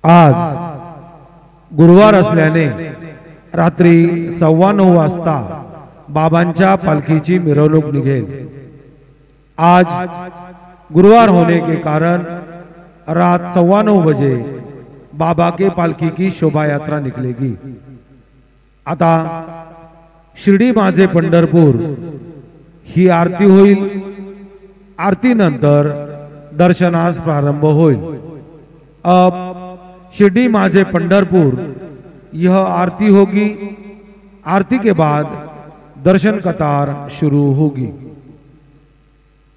आज गुरुवार असल्याने रात्री 9:15 वाजता बाबांच्या पालखीची मिरवणूक निघेल। आज गुरुवार होने के कारण रात 9:15 बजे बाबा के पालखी की शोभा यात्रा निकलेगी। आता शिर्डी माझे पंढरपूर ही आरती होईल। आरती नंतर दर्शनास प्रारंभ होईल। अब शिर्डी माझे पंढरपुर यह आरती होगी। आरती के बाद दर्शन कतार शुरू होगी।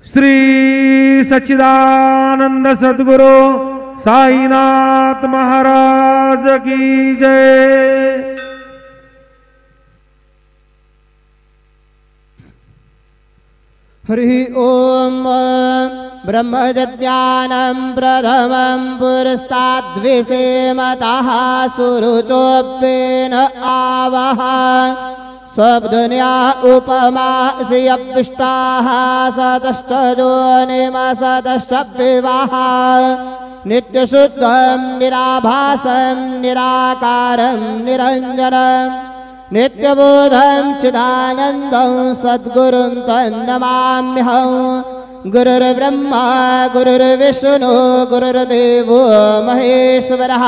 श्री सच्चिदानंद सद्गुरु साईनाथ महाराज की जय। हरि ओम ब्रह्मज्ञानं प्रथमं पुरस्ताद्विषेमतः सुरुचोपेन आवह सबदुनिया उपमा सियपिष्टाः सतश्च जोनिमसतश्च विवाह नित्यशुद्धं निराभासं निराकारं निरञ्जनं नित्यबोधं चिदानन्दं सद्गुरुं तन्नमाम्यहं। गुरुर्ब्रह्मा गुरुर्विष्णु गुरुर्देवो महेश्वरः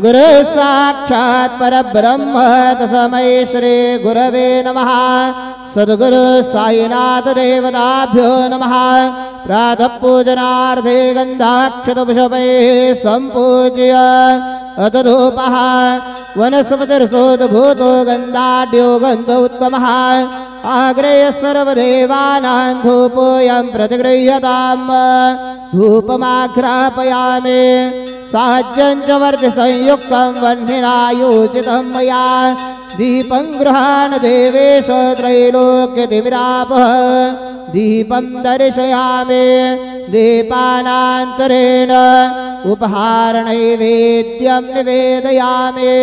गुरुः साक्षात् परब्रह्म तस्मै श्री गुरवे नमः। सद्गुरु साईनाथ देवताभ्यो नमः। प्रातः पूजनार्थे गन्धाक्षतपुष्पैः सम्पूज्य अथ धूपः वनस्पतिर्सोद्भूतो गन्धाढ्यो गन्ध उत्तमः। आग्रेय सर्वदेवानां धूपोऽयं प्रतिगृह्यताम्। धूपमाघ्रापयामि साज्यं च वर्धसंयुक्तं वह्निनायोजितं मया। दीपं गृहाण देवेश त्रैलोक्यतिमिरापः। दीपं दर्शयामि दीपानान्तरेण उपहारनैवेद्यं निवेदयामि।